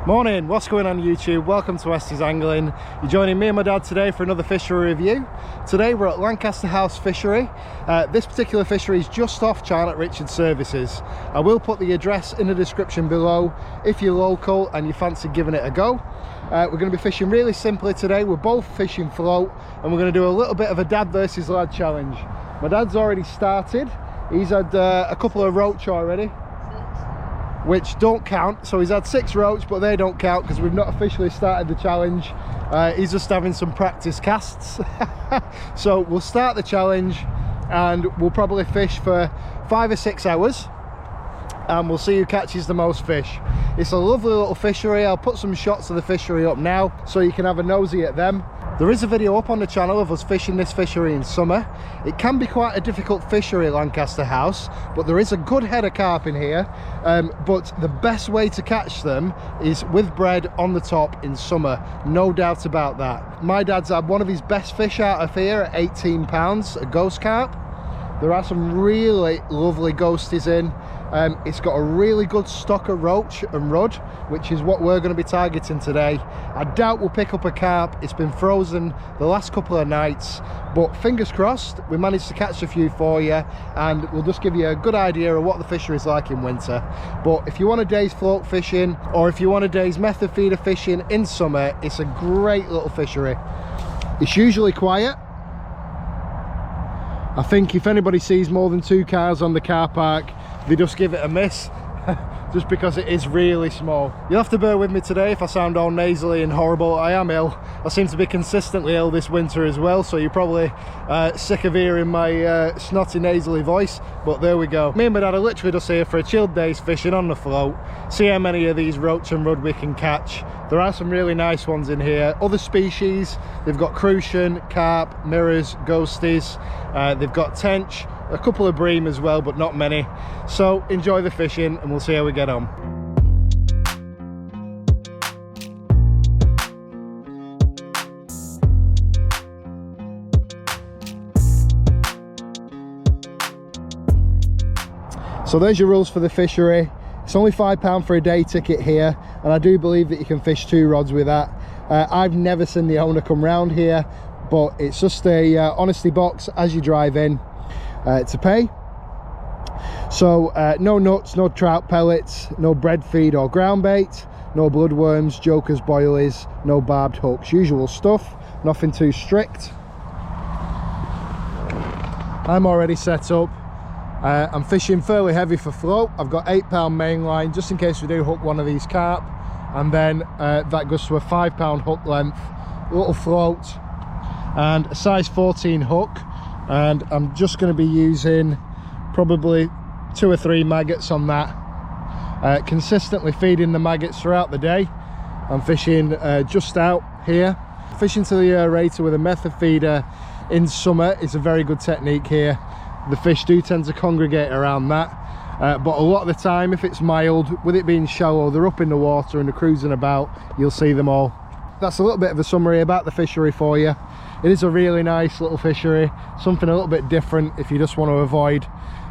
Morning, what's going on YouTube? Welcome to Westies Angling. You're joining me and my dad today for another fishery review. Today we're at Lancaster House Fishery. This particular fishery is just off Charnock Richard services. I will put the address in the description below if you're local and you fancy giving it a go. We're going to be fishing really simply today. We're both fishing float and we're going to do a little bit of a dad versus lad challenge. My dad's already started. He's had a couple of roach already, which don't count. So he's had 6 roach, but they don't count because we've not officially started the challenge. He's just having some practice casts. So we'll start the challenge and we'll probably fish for 5 or 6 hours and we'll see who catches the most fish. It's a lovely little fishery. I'll put some shots of the fishery up now so you can have a nosy at them. There is a video up on the channel of us fishing this fishery in summer. It can be quite a difficult fishery at Lancaster House, but there is a good head of carp in here. But the best way to catch them is with bread on the top in summer, no doubt about that. My dad's had one of his best fish out of here at 18 pounds, a ghost carp. There are some really lovely ghosties in. It's got a really good stock of roach and rudd, which is what we're going to be targeting today. I doubt we'll pick up a carp. It's been frozen the last couple of nights, but fingers crossed we managed to catch a few for you, and we'll just give you a good idea of what the fishery is like in winter. But if you want a day's float fishing, or if you want a day's method feeder fishing in summer, it's a great little fishery. It's usually quiet. I think if anybody sees more than 2 cars on the car park, they just give it a miss, just because it is really small. You'll have to bear with me today if I sound all nasally and horrible. I am ill. I seem to be consistently ill this winter as well, so you're probably sick of hearing my snotty nasally voice, but there we go. Me and my dad are literally just here for a chilled day's fishing on the float, see how many of these roach and rudd we can catch. There are some really nice ones in here. Other species, they've got crucian, carp, mirrors, ghosties, they've got tench, a couple of bream as well, but not many. So enjoy the fishing and we'll see how we get on. So there's your rules for the fishery. It's only £5 for a day ticket here, and I do believe that you can fish 2 rods with that. I've never seen the owner come round here, but it's just a honesty box as you drive in to pay. So no nuts, no trout pellets, no bread feed or ground bait, no bloodworms, jokers, boilies, no barbed hooks, usual stuff, nothing too strict. I'm already set up. I'm fishing fairly heavy for float. I've got £8 main line just in case we do hook one of these carp, and then that goes to a £5 hook length, little float and a size 14 hook, and I'm just going to be using probably 2 or 3 maggots on that, consistently feeding the maggots throughout the day. I'm fishing just out here. Fishing to the aerator with a method feeder in summer is a very good technique here. The fish do tend to congregate around that, but a lot of the time, if it's mild, with it being shallow, they're up in the water and they're cruising about. You'll see them all. That's a little bit of a summary about the fishery for you. It is a really nice little fishery, something a little bit different if you just want to avoid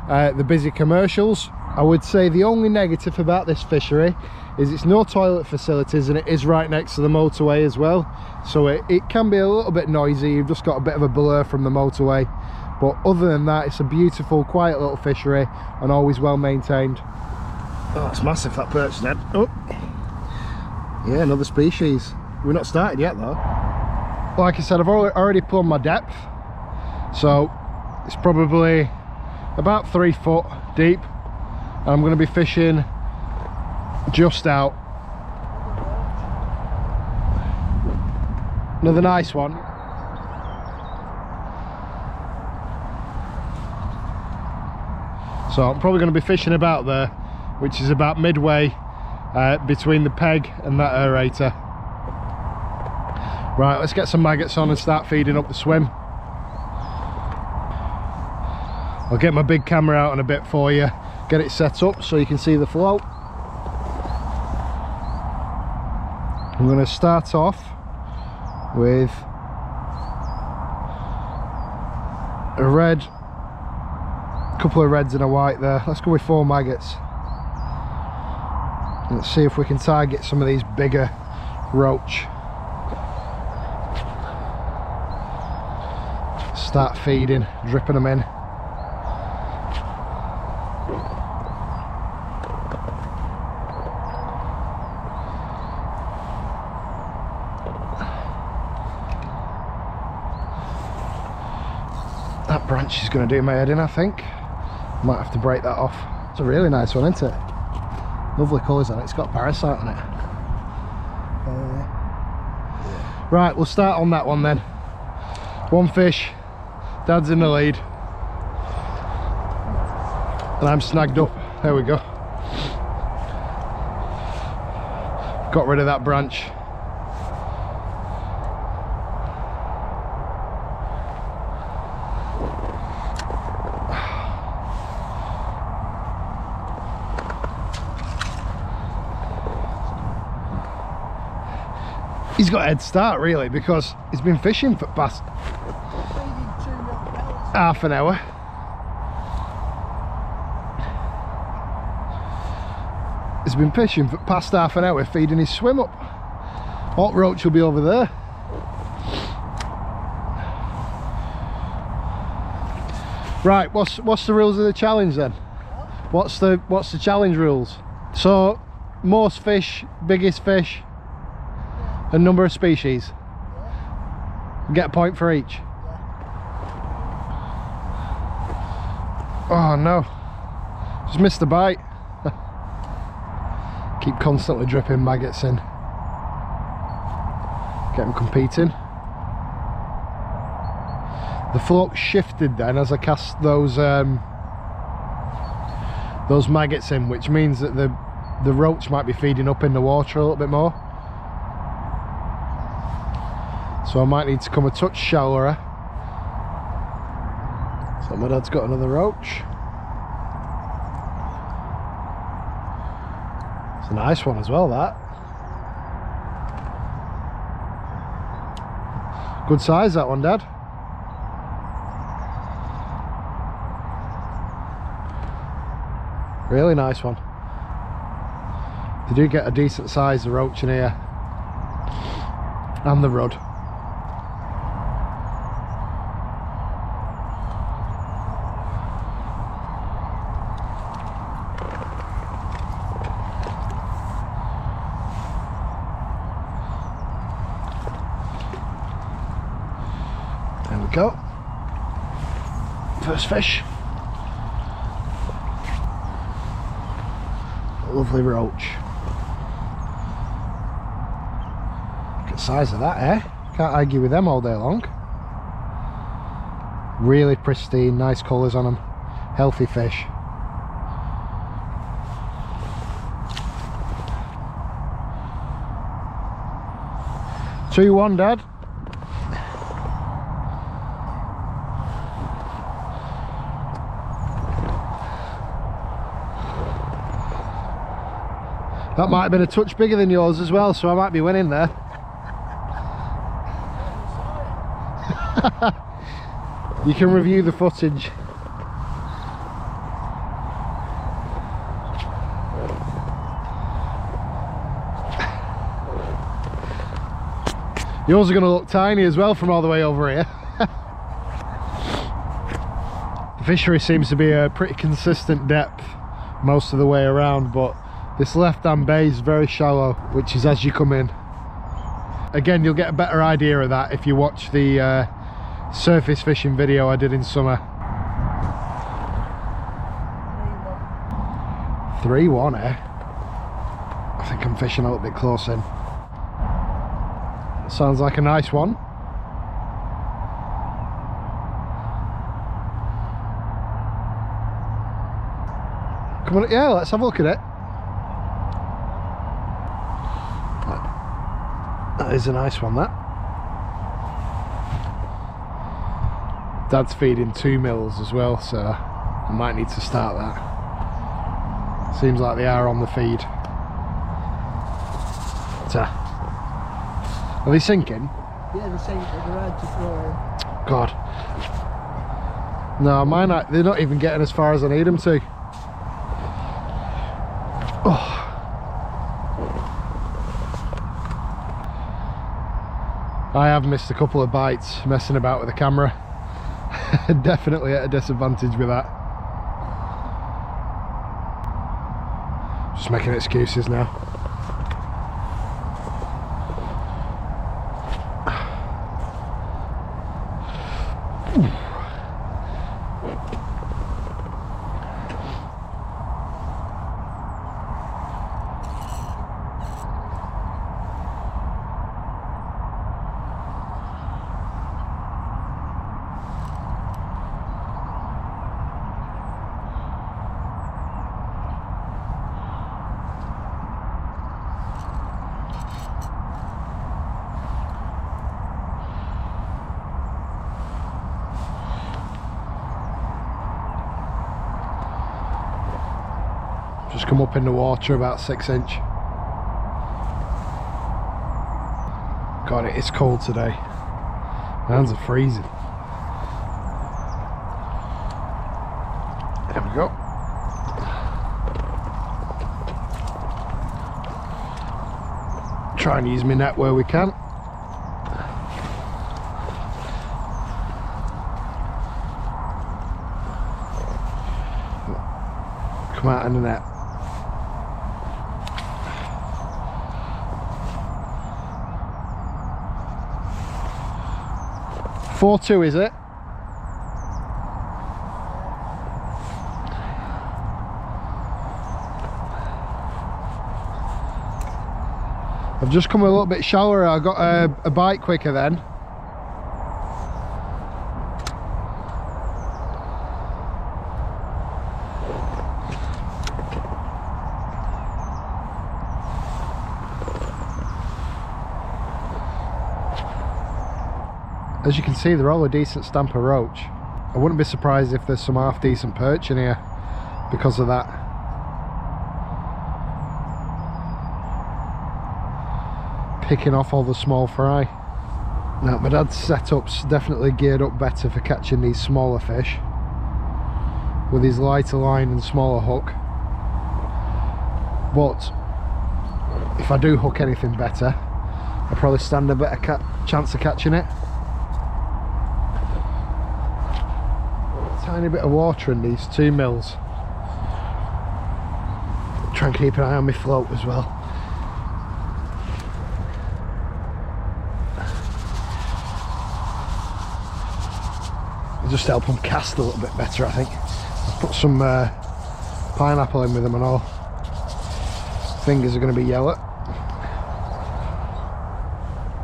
the busy commercials. I would say the only negative about this fishery is it's no toilet facilities, and it is right next to the motorway as well, so it can be a little bit noisy. You've just got a bit of a blur from the motorway. But other than that, it's a beautiful, quiet little fishery and always well maintained. Oh, it's massive, that perch net. Oh, yeah, another species. We're not started yet though. Like I said, I've already plumbed my depth, so it's probably about 3 foot deep, and I'm going to be fishing just out. Another nice one. So I'm probably going to be fishing about there, which is about midway between the peg and that aerator. Right, let's get some maggots on and start feeding up the swim. I'll get my big camera out in a bit for you, get it set up so you can see the float. I'm going to start off with a red, couple of reds and a white there. Let's go with 4 maggots. Let's see if we can target some of these bigger roach. Start feeding, dripping them in. That branch is going to do my head in, I think. Might have to break that off. It's a really nice one, isn't it? Lovely colours on it. It's got parasite on it. Right, we'll start on that one then. One fish, Dad's in the lead, and I'm snagged up. There we go. Got rid of that branch. He's got a head start really, because he's been fishing for past half an hour. He's been fishing for past half an hour, feeding his swim up. Hot roach will be over there. Right, what's the rules of the challenge then? What's the challenge rules? So most fish, biggest fish, a number of species. Get a point for each. Oh no, just missed the bite. Keep constantly dripping maggots in. Get them competing. The float shifted then as I cast those maggots in, which means that the roach might be feeding up in the water a little bit more. So I might need to come a touch shallower. So my dad's got another roach. It's a nice one as well, that. Good size, that one, Dad. Really nice one. They do get a decent size, the roach in here. And the rudd. There we go. First fish. Lovely roach. Look at the size of that, eh? Can't argue with them all day long. Really pristine, nice colours on them. Healthy fish. Two, one, Dad. That might have been a touch bigger than yours as well, so I might be winning there. You can review the footage. Yours are going to look tiny as well from all the way over here. The fishery seems to be a pretty consistent depth most of the way around, but this left-hand bay is very shallow, which is as you come in. Again, you'll get a better idea of that if you watch the surface fishing video I did in summer. 3-1, eh? I think I'm fishing a little bit close in. Sounds like a nice one. Come on, yeah, let's have a look at it. That is a nice one, that. Dad's feeding 2 mils as well, so I might need to start that. Seems like they are on the feed. Are they sinking? Yeah, they're sinking. They're ready to throw in. God. No, mine, they're not even getting as far as I need them to. Oh. I have missed a couple of bites messing about with the camera. Definitely at a disadvantage with that. Just making excuses now. Just come up in the water about 6 inch. God, it is cold today. My hands are freezing. There we go. Try and use my net where we can. Come out in the net. 4-2 is it? I've just come a little bit shallower. I got a bite quicker then. As you can see, they're all a decent stamp of roach. I wouldn't be surprised if there's some half decent perch in here because of that. Picking off all the small fry. Now my dad's setup's definitely geared up better for catching these smaller fish with his lighter line and smaller hook. But if I do hook anything better, I'll probably stand a better chance of catching it. Tiny bit of water in these 2 mils. Try and keep an eye on my float as well. Just help them cast a little bit better, I think. I'll put some pineapple in with them and all. Fingers are going to be yellow.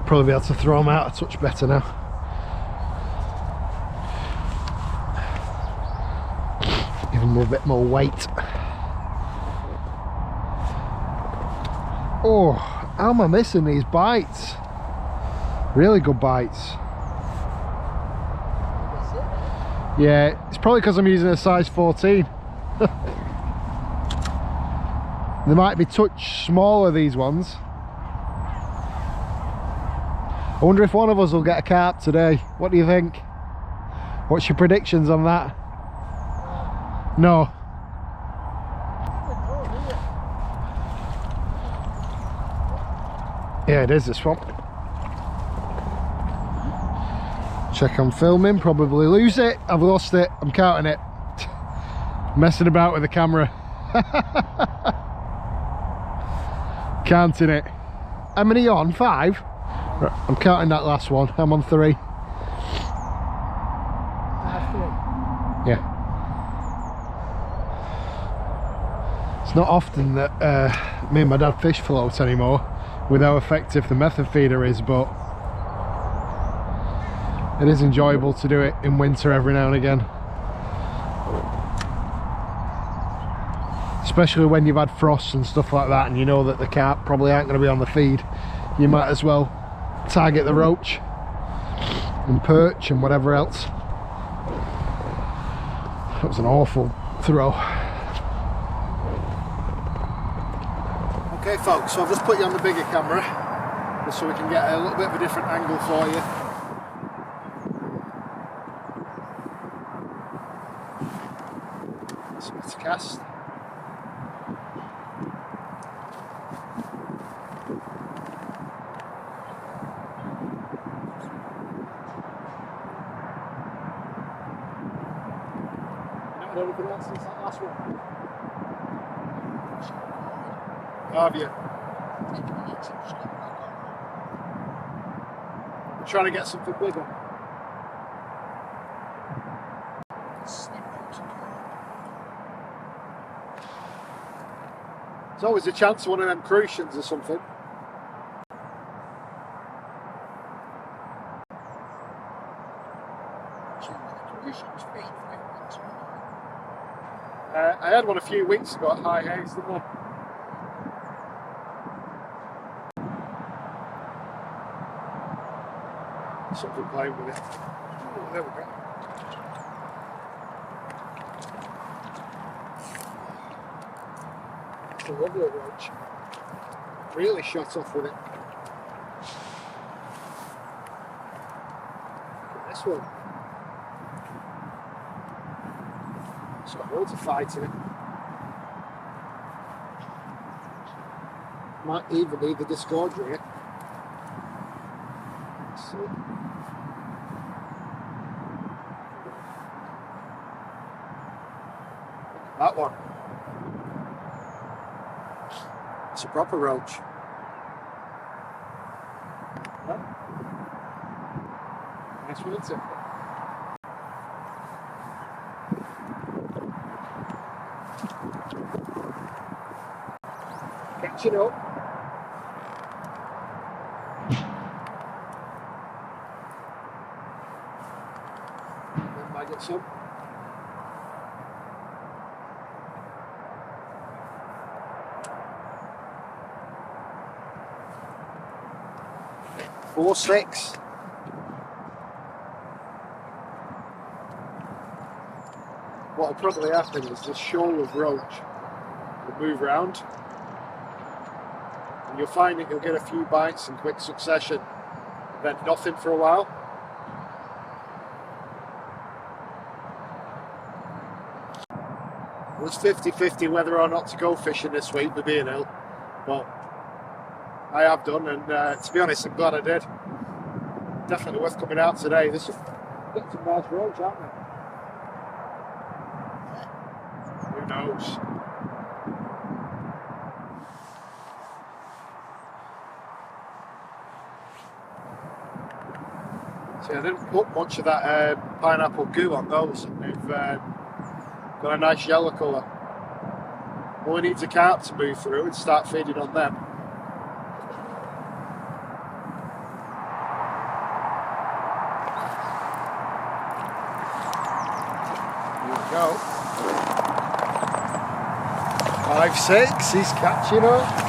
Probably be able to throw them out a touch better now. Give them a bit more weight. Oh, how am I missing these bites? Really good bites. Yeah, it's probably because I'm using a size 14. They might be touch smaller, these ones. I wonder if one of us will get a carp today. What do you think? What's your predictions on that? No. Yeah, it is this one. Check I'm filming, probably lose it. I've lost it, I'm counting it. Messing about with the camera. Counting it. How many are you on? 5? Right, I'm counting that last one. I'm on 3. Yeah. It's not often that me and my dad fish float anymore with how effective the method feeder is, but it is enjoyable to do it in winter every now and again. Especially when you've had frosts and stuff like that and you know that the carp probably aren't going to be on the feed. You might as well target the roach and perch and whatever else. That was an awful throw. Okay folks, so I've just put you on the bigger camera just so we can get a little bit of a different angle for you. So let's cast. anything else since that last one? Have you? Trying to get something bigger. There's always a chance of one of them crucians or something. I had one a few weeks ago at High Hayes, didn't I? Something playing with it. Oh, there we go. It's a lovely roach. Really shot off with it. Look at this one. It's got loads of fight in it. Might even need the discorder here. Let's see. That one. It's a proper roach. Yeah. Nice one, isn't it? Catching up. Then might get some. Four, 6. What will probably happen is this shoal of roach will move round, and you'll find that you'll get a few bites in quick succession, then nothing for a while. It was 50-50 whether or not to go fishing this week with being ill, but I have done, and to be honest, I'm glad I did. Definitely worth coming out today. This is got some nice roach, aren't they? Who knows? See, I didn't put much of that pineapple goo on those. They've got a nice yellow colour. Only needs a carp to move through and start feeding on them. Go. 5, 6, he's catching up.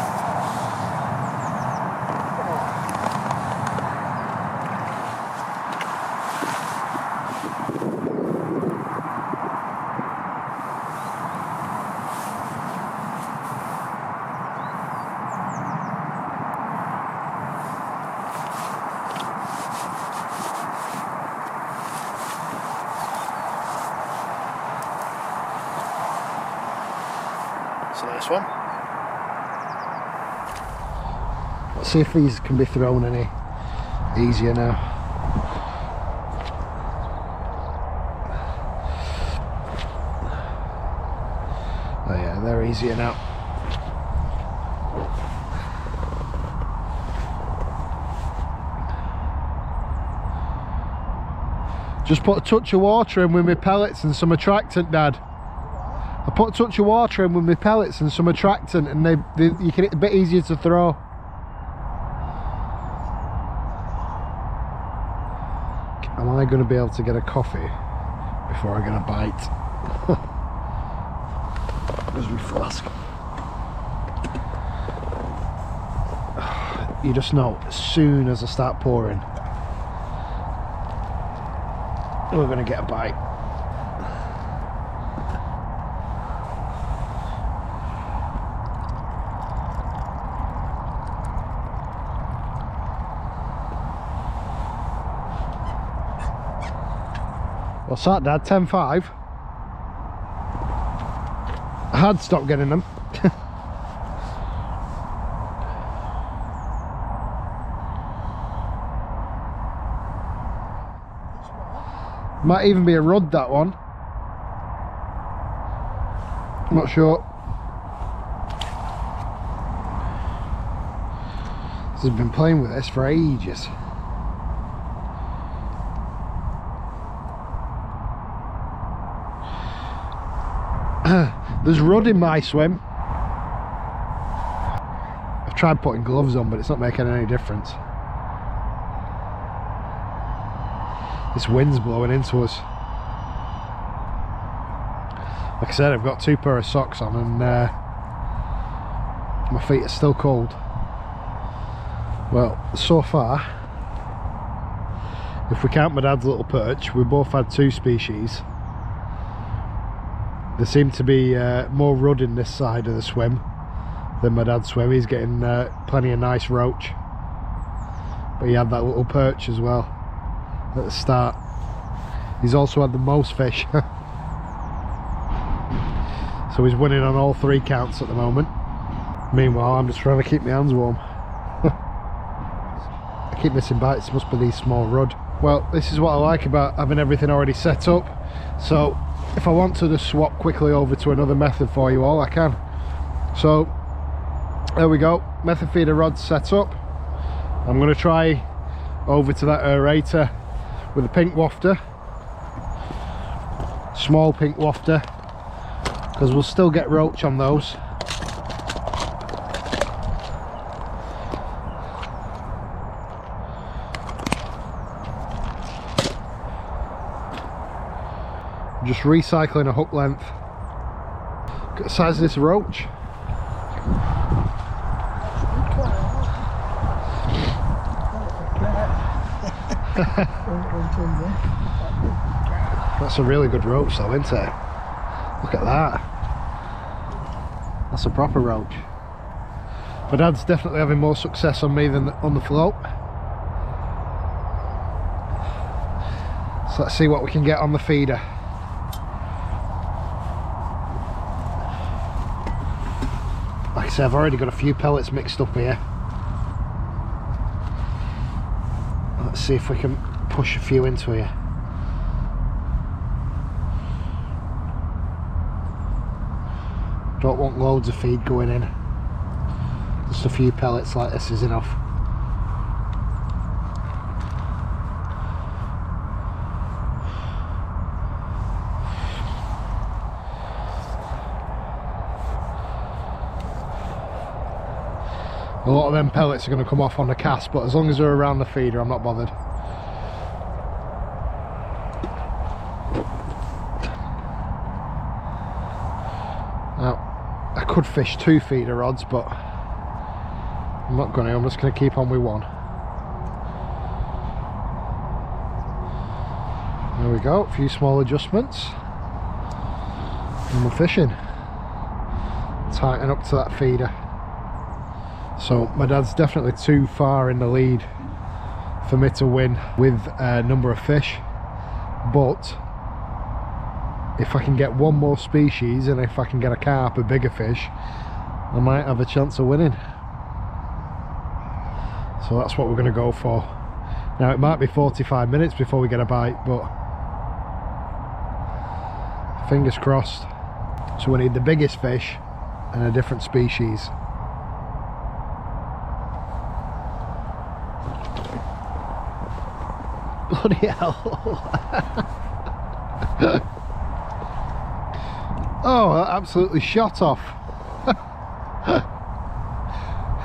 So this one. Let's see if these can be thrown any easier now. Oh yeah, they're easier now. Just put a touch of water in with my pellets and some attractant, Dad. I put a touch of water in with my pellets and some attractant, and you can, it's a bit easier to throw. Am I going to be able to get a coffee before I get a bite? Where's my flask? You just know, as soon as I start pouring, we're going to get a bite. What's that, Dad? 10.5? I had stopped getting them. Might even be a rod, that one. I'm not sure. I've been playing with this for ages. There's rudd in my swim. I've tried putting gloves on, but it's not making any difference. This wind's blowing into us. Like I said, I've got 2 pairs of socks on, and my feet are still cold. Well, so far, if we count my dad's little perch, we both had 2 species. There seemed to be more rudd in this side of the swim than my dad's swim. He's getting plenty of nice roach, but he had that little perch as well at the start. He's also had the most fish. So he's winning on all 3 counts at the moment. Meanwhile, I'm just trying to keep my hands warm. I keep missing bites. It must be these small rudd. Well, this is what I like about having everything already set up. So if I want to just swap quickly over to another method for you all, I can. So there we go, method feeder rods set up. I'm going to try over to that aerator with a pink wafter, small pink wafter, because we'll still get roach on those. Just recycling a hook length. Look at the size of this roach. That's a really good roach though, isn't it? Look at that. That's a proper roach. My dad's definitely having more success on me than on the float. So let's see what we can get on the feeder. Like I say, I've already got a few pellets mixed up here. Let's see if we can push a few into here. Don't want loads of feed going in. Just a few pellets like this is enough. A lot of them pellets are going to come off on the cast, but as long as they're around the feeder, I'm not bothered. Now, I could fish 2 feeder rods, but I'm not going to. I'm just going to keep on with 1. There we go, a few small adjustments. And we're fishing. Tighten up to that feeder. So my dad's definitely too far in the lead for me to win with a number of fish, but if I can get 1 more species and if I can get a carp, a bigger fish, I might have a chance of winning. So that's what we're going to go for. Now it might be 45 minutes before we get a bite, but fingers crossed. So we need the biggest fish and a different species. Bloody hell. Oh, that absolutely shot off.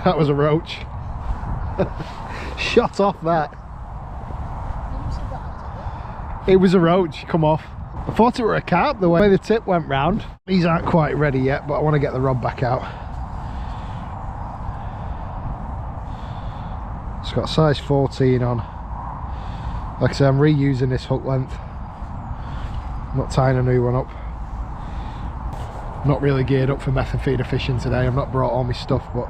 That was a roach. Shot off that. It was a roach, come off. I thought it were a carp the way the tip went round. These aren't quite ready yet, but I want to get the rod back out. It's got size 14 on. Like I say, I'm reusing this hook length. I'm not tying a new one up. I'm not really geared up for method feeder fishing today. I've not brought all my stuff, but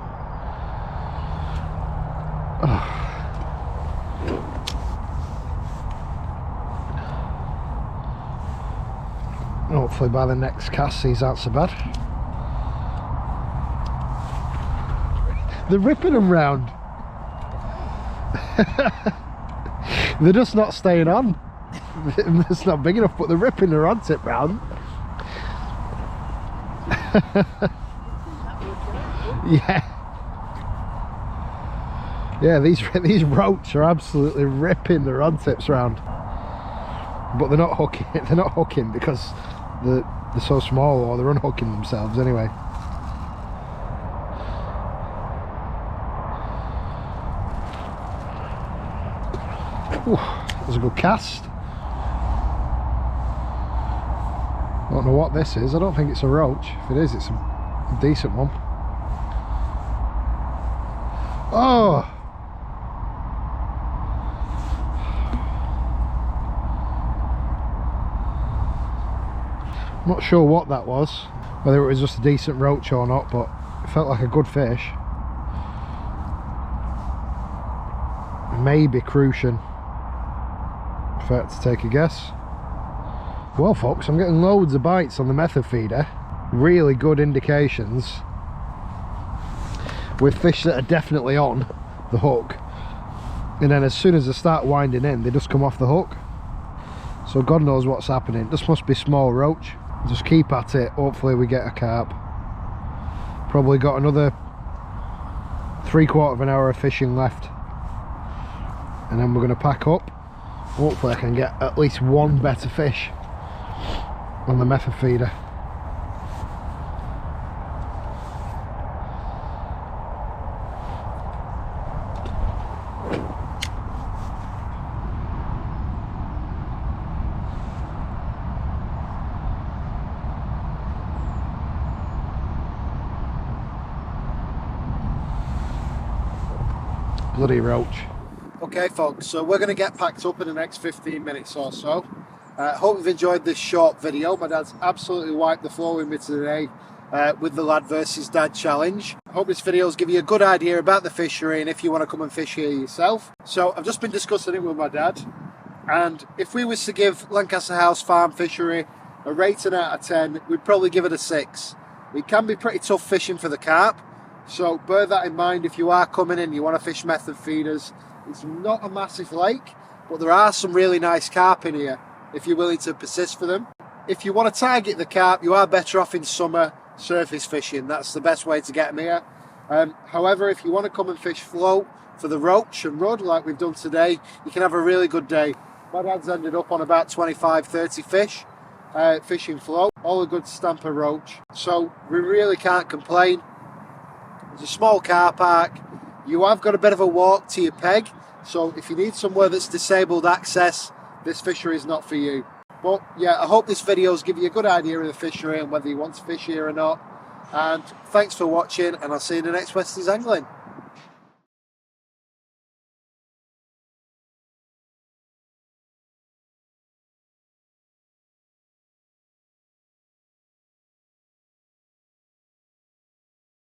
hopefully by the next cast these aren't so bad. They're ripping them round. They're just not staying on. It's not big enough, but they're ripping the rod tip round. Yeah. Yeah, these roach are absolutely ripping the rod tips round. But they're not hooking. They're not hooking because they're so small, or they're unhooking themselves anyway. Ooh, that was a good cast. I don't know what this is. I don't think it's a roach. If it is, it's a decent one. Oh! I'm not sure what that was, whether it was just a decent roach or not, but it felt like a good fish. Maybe crucian, if I had to take a guess. Well folks, I'm getting loads of bites on the method feeder. Really good indications with fish that are definitely on the hook, and then as soon as they start winding in, they just come off the hook. So God knows what's happening. This must be small roach. Just keep at it, hopefully we get a carp. Probably got another 3/4 of an hour of fishing left, and then we're going to pack up. Hopefully I can get at least one better fish on the method feeder. Bloody roach. Okay folks, so we're going to get packed up in the next 15 minutes or so. Hope you've enjoyed this short video. My dad's absolutely wiped the floor with me today with the lad versus dad challenge. I hope this video's give you a good idea about the fishery and if you want to come and fish here yourself. So I've just been discussing it with my dad, and if we was to give Lancaster House Farm Fishery a rating out of 10, we'd probably give it a 6. It can be pretty tough fishing for the carp, so bear that in mind if you are coming in, you want to fish method feeders. It's not a massive lake, but there are some really nice carp in here if you're willing to persist for them. If you want to target the carp, you are better off in summer surface fishing. That's the best way to get them here. However, if you want to come and fish float for the roach and rudd like we've done today, you can have a really good day. My dad's ended up on about 25-30 fish fishing float, all a good stamper roach, so we really can't complain. It's a small car park. You have got a bit of a walk to your peg, so if you need somewhere that's disabled access, this fishery is not for you. But yeah, I hope this video's give you a good idea of the fishery and whether you want to fish here or not. And thanks for watching, and I'll see you in the next Westies Angling.